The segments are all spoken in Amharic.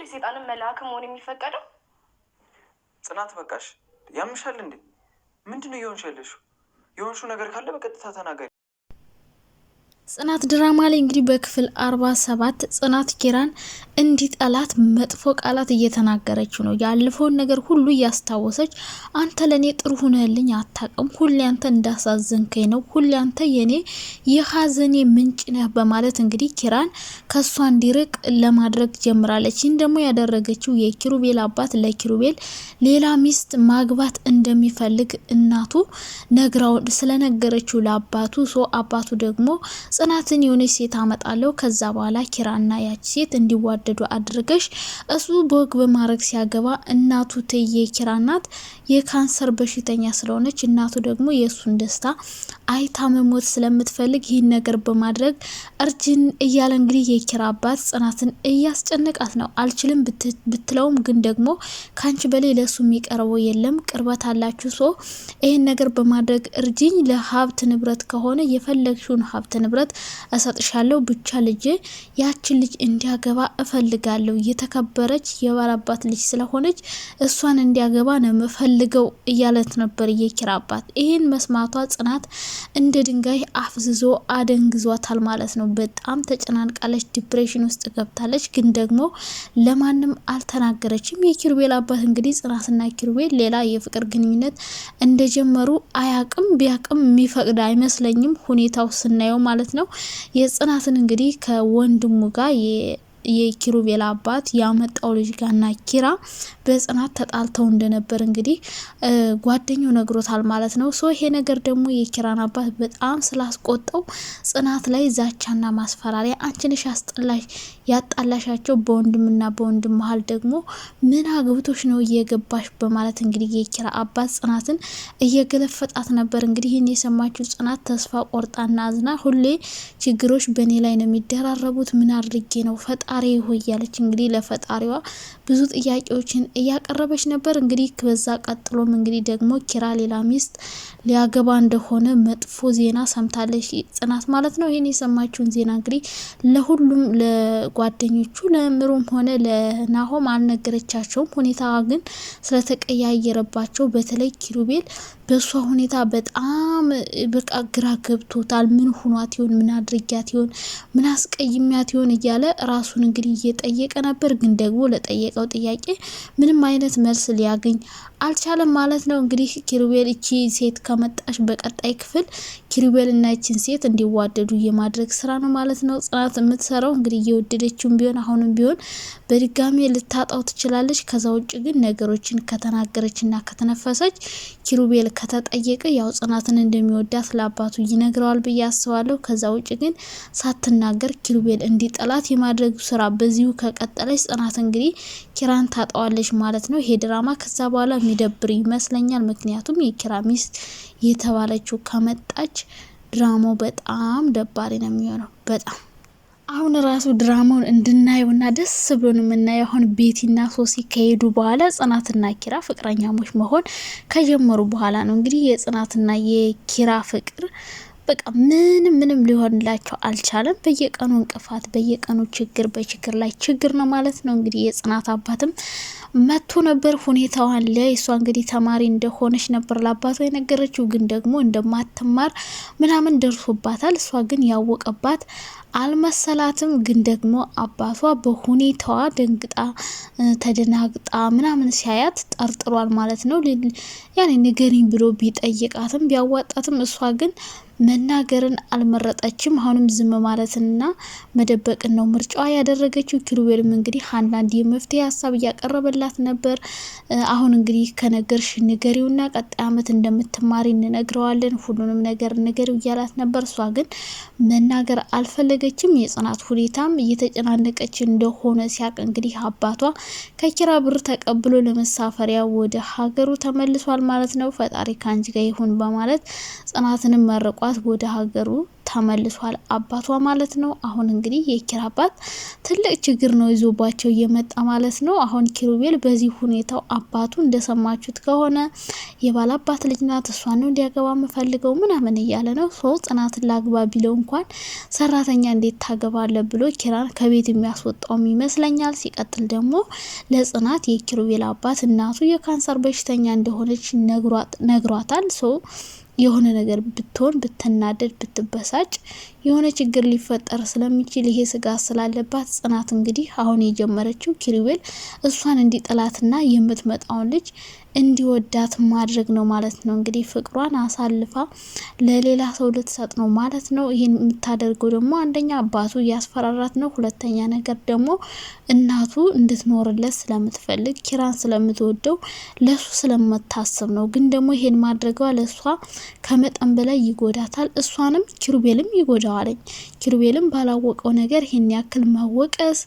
እንዴ ሰይጣንን መልአክ መሆን የሚፈቀደው? ጽናት በቃሽ፣ ያምሻል እንዴ? ምንድነው እየሆንሽ ያለሽው? የሆንሽው ነገር ካለ በቀጥታ ተናገሪ። ጽናት ድራማ ላይ እንግዲህ በክፍል 47 ጽናት ኪራን እንዲጠላት መጥፎ ቃላት እየተናገረችው ነው። ያለፈውን ነገር ሁሉ እያስታወሰች አንተ ለኔ ጥሩ ሆነልኝ አታውቅም፣ ሁሌ አንተ እንዳሳዘንከኝ ነው፣ ሁሌ አንተ የኔ የሀዘኔ ምንጭ ነህ በማለት እንግዲህ ኪራን ከሷ እንዲርቅ ለማድረግ ጀምራለች። ይህን ደግሞ ያደረገችው የኪሩቤል አባት ለኪሩቤል ሌላ ሚስት ማግባት እንደሚፈልግ እናቱ ነግራው ስለነገረችው ለአባቱ አባቱ ደግሞ ጽናትን የሆነች ሴት አመጣለሁ ከዛ በኋላ ኪራና ያቺ ሴት እንዲዋደዱ አድርገሽ እሱ በወግ በማድረግ ሲያገባ እናቱ ተየ ኪራ እናት የካንሰር በሽተኛ ስለሆነች እናቱ ደግሞ የሱን ደስታ አይታ መሞት ስለምትፈልግ ይህን ነገር በማድረግ እርጅን እያለ እንግዲህ የኪራ አባት ጽናትን እያስጨነቃት ነው። አልችልም ብትለውም ግን ደግሞ ካንቺ በላይ ለሱ የሚቀርበው የለም፣ ቅርበት አላችሁ፣ ይህን ነገር በማድረግ እርጅኝ፣ ለሀብት ንብረት ከሆነ የፈለግሽውን ሀብት ንብረት እሰጥሻለሁ፣ ብቻ ልጅ ያችን ልጅ እንዲያገባ እፈልጋለሁ፣ የተከበረች የባላባት ልጅ ስለሆነች እሷን እንዲያገባ ነው የምፈልገው እያለት ነበር የኪራ አባት። ይህን መስማቷ ጽናት እንደ ድንጋይ አፍዝዞ አደንግዟታል ማለት ነው። በጣም ተጨናንቃለች፣ ዲፕሬሽን ውስጥ ገብታለች። ግን ደግሞ ለማንም አልተናገረችም። የኪሩቤል አባት እንግዲህ ጽናትና ኪሩቤል ሌላ የፍቅር ግንኙነት እንደጀመሩ አያቅም፣ ቢያቅም የሚፈቅድ አይመስለኝም ሁኔታው ስናየው ማለት ነው። የጽናትን እንግዲህ ከወንድሙ ጋር የኪሩቤል አባት ያመጣው ልጅ ጋርና ኪራ በጽናት ተጣልተው እንደነበር እንግዲህ ጓደኛው ነግሮታል ማለት ነው። ይሄ ነገር ደግሞ የኪራን አባት በጣም ስላስቆጣው ጽናት ላይ ዛቻና ማስፈራሪያ አንቺ ነሽ ያጣላሻቸው በወንድምና በወንድም መሀል ደግሞ ምን አግብቶሽ ነው እየገባሽ በማለት እንግዲህ የኪራ አባት ጽናትን እየገለፈጣት ነበር። እንግዲህ ይህን የሰማችው ጽናት ተስፋ ቆርጣና አዝና ሁሌ ችግሮች በእኔ ላይ ነው የሚደራረቡት፣ ምን አድርጌ ነው ፈጣሪ ሆይ ያለች እንግዲህ ለፈጣሪዋ ብዙ ጥያቄዎችን እያቀረበች ነበር። እንግዲህ በዛ ቀጥሎም እንግዲህ ደግሞ ኪራ ሌላ ሚስት ሊያገባ እንደሆነ መጥፎ ዜና ሰምታለች ጽናት ማለት ነው። ይህን የሰማችውን ዜና እንግዲህ ለሁሉም ለጓደኞቹ ለምሩም ሆነ ለናሆም አልነገረቻቸውም። ሁኔታዋ ግን ስለተቀያየረባቸው በተለይ ኪሩቤል በሷ ሁኔታ በጣም በቃ ግራ ገብቶታል። ምን ሆኗት ይሆን? ምን አድርጊያት ይሆን? ምን አስቀይሚያት ይሆን እያለ ራሱን እንግዲህ እየጠየቀ ነበር። ግን ደግሞ ለጠየቀው ጥያቄ ምንም አይነት መልስ ሊያገኝ አልቻለም ማለት ነው። እንግዲህ ኪሩቤል እቺ ሴት ከመጣች በቀጣይ ክፍል ኪሩቤል እና እቺን ሴት እንዲዋደዱ የማድረግ ስራ ነው ማለት ነው ጽናት የምትሰራው። እንግዲህ እየወደደችውም ቢሆን አሁንም ቢሆን በድጋሚ ልታጣው ትችላለች። ከዛ ውጭ ግን ነገሮችን ከተናገረችና ከተነፈሰች ኪሩቤል ከተጠየቀ ያው ጽናትን እንደሚወዳት ለአባቱ ይነግረዋል ብዬ አስባለሁ። ከዛ ውጭ ግን ሳትናገር ኪሩቤል እንዲጠላት የማድረግ ስራ በዚሁ ከቀጠለች ጽናት እንግዲህ ኪራን ታጣዋለች ማለት ነው። ይሄ ድራማ ከዛ በኋላ የሚደብር ይመስለኛል። ምክንያቱም የኪራ ሚስት የተባለችው ከመጣች ድራማው በጣም ደባሪ ነው የሚሆነው። በጣም አሁን ራሱ ድራማውን እንድናየውና ደስ ብሎን የምናየው አሁን ቤቲና ሶሲ ከሄዱ በኋላ ጽናትና ኪራ ፍቅረኛሞች መሆን ከጀመሩ በኋላ ነው። እንግዲህ የጽናትና የኪራ ፍቅር በቃ ምንም ሊሆንላቸው አልቻለም። በየቀኑ እንቅፋት፣ በየቀኑ ችግር በችግር ላይ ችግር ነው ማለት ነው። እንግዲህ የጽናት አባትም መጥቶ ነበር ሁኔታዋን ላይ እሷ እንግዲህ ተማሪ እንደሆነች ነበር ለአባቷ የነገረችው። ግን ደግሞ እንደማትማር ምናምን ደርሶባታል። እሷ ግን ያወቀባት አልመሰላትም። ግን ደግሞ አባቷ በሁኔታዋ ደንግጣ ተደናግጣ ምናምን ሲያያት ጠርጥሯል ማለት ነው። ያኔ ንገሪኝ ብሎ ቢጠይቃትም ቢያዋጣትም እሷ ግን መናገርን አልመረጠችም። አሁንም ዝም ማለትና መደበቅን ነው ምርጫዋ ያደረገችው። ኪሩቤልም እንግዲህ አንዳንድ የመፍትሄ ሀሳብ እያቀረበላት ነበር። አሁን እንግዲህ ከነገርሽ ንገሪውና ቀጣይ አመት እንደምትማሪ እንነግረዋለን፣ ሁሉንም ነገር ንገሪው እያላት ነበር። እሷ ግን መናገር አልፈለገችም። የጽናት ሁኔታም እየተጨናነቀች እንደሆነ ሲያቅ እንግዲህ አባቷ ከኪራ ብር ተቀብሎ ለመሳፈሪያ ወደ ሀገሩ ተመልሷል ማለት ነው። ፈጣሪ ካንቺ ጋር ይሁን በማለት ጽናትንም መረቋ አባት ወደ ሀገሩ ተመልሷል፣ አባቷ ማለት ነው። አሁን እንግዲህ የኪራ አባት ትልቅ ችግር ነው ይዞባቸው እየመጣ ማለት ነው። አሁን ኪሩቤል በዚህ ሁኔታው አባቱ እንደሰማችሁት ከሆነ የባላባት ልጅ ናት፣ እሷን ነው እንዲያገባ የምፈልገው ምናምን እያለ ነው። ጽናትን ላግባ ቢለው እንኳን ሰራተኛ እንዴት ታገባለ ብሎ ኪራን ከቤት የሚያስወጣውም ይመስለኛል። ሲቀጥል ደግሞ ለጽናት የኪሩቤል አባት እናቱ የካንሰር በሽተኛ እንደሆነች ነግሯታል። የሆነ ነገር ብትሆን ብትናደድ ብትበሳጭ የሆነ ችግር ሊፈጠር ስለሚችል ይሄ ስጋት ስላለባት ጽናት እንግዲህ አሁን የጀመረችው ኪሩቤል እሷን እንዲጠላትና የምትመጣውን ልጅ እንዲወዳት ማድረግ ነው ማለት ነው። እንግዲህ ፍቅሯን አሳልፋ ለሌላ ሰው ልትሰጥ ነው ማለት ነው። ይህን የምታደርገው ደግሞ አንደኛ አባቱ እያስፈራራት ነው፣ ሁለተኛ ነገር ደግሞ እናቱ እንድትኖርለት ስለምትፈልግ ኪራን ስለምትወደው ለሱ ስለምታስብ ነው። ግን ደግሞ ይሄን ማድረጓ ለሷ ከመጠን በላይ ይጎዳታል፣ እሷንም ኪሩቤልም ይጎዳዋለኝ። ኪሩቤልም ባላወቀው ነገር ይሄን ያክል ማወቀስ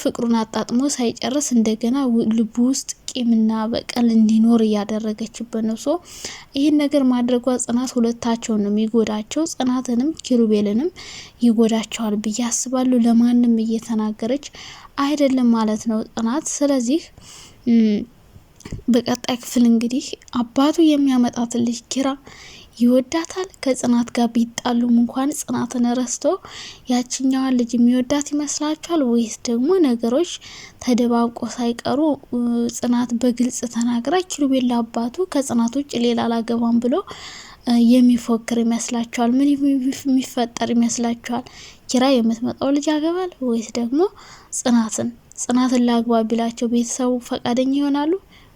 ፍቅሩን አጣጥሞ ሳይጨርስ እንደገና ልቡ ውስጥ ቂምና በቀል እንዲኖር እያደረገችበት ነው። ይህን ነገር ማድረጓ ጽናት ሁለታቸውን ነው የሚጎዳቸው፣ ጽናትንም ኪሩቤልንም ይጎዳቸዋል ብዬ አስባለሁ። ለማንም እየተናገረች አይደለም ማለት ነው ጽናት። ስለዚህ በቀጣይ ክፍል እንግዲህ አባቱ የሚያመጣት ልጅ ኪራ ይወዳታል። ከጽናት ጋር ቢጣሉም እንኳን ጽናትን ረስቶ ያችኛዋን ልጅ የሚወዳት ይመስላችኋል? ወይስ ደግሞ ነገሮች ተደባብቆ ሳይቀሩ ጽናት በግልጽ ተናግራ ኪሩቤል አባቱ ከጽናት ውጭ ሌላ አላገባም ብሎ የሚፎክር ይመስላችኋል? ምን የሚፈጠር ይመስላችኋል? ኪራ የምትመጣው ልጅ ያገባል ወይስ ደግሞ ጽናትን ላግባ ቢላቸው ቤተሰቡ ፈቃደኛ ይሆናሉ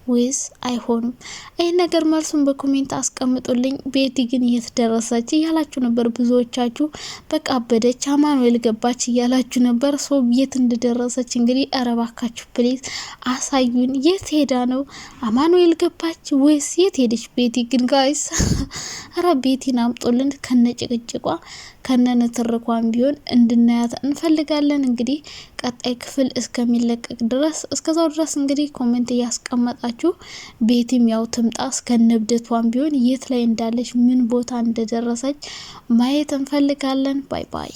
ወይስ አይሆኑም? ይህን ነገር መልሱን በኮሜንት አስቀምጡልኝ። ቤቲ ግን እየተደረሰች እያላችሁ ነበር ብዙዎቻችሁ። በቃ አበደች አማኑኤል ገባች እያላችሁ ነበር። የት እንደደረሰች እንግዲህ እባካችሁ ፕሊዝ አሳዩን። የት ሄዳ ነው? አማኑኤል ገባች ወይስ የት ሄደች? ቤቲ ግን ጋይስ ቤቲን አምጦልን ከነጭቅጭቋ ከነንትርኳን ቢሆን እንድናያት እንፈልጋለን። እንግዲህ ቀጣይ ክፍል እስከሚለቀቅ ድረስ እስከዛው ድረስ እንግዲህ ኮሜንት እያስቀመጣችሁ ቤቲም ያው ትምጣ እስከነብደቷን ቢሆን የት ላይ እንዳለች ምን ቦታ እንደደረሰች ማየት እንፈልጋለን። ባይ ባይ።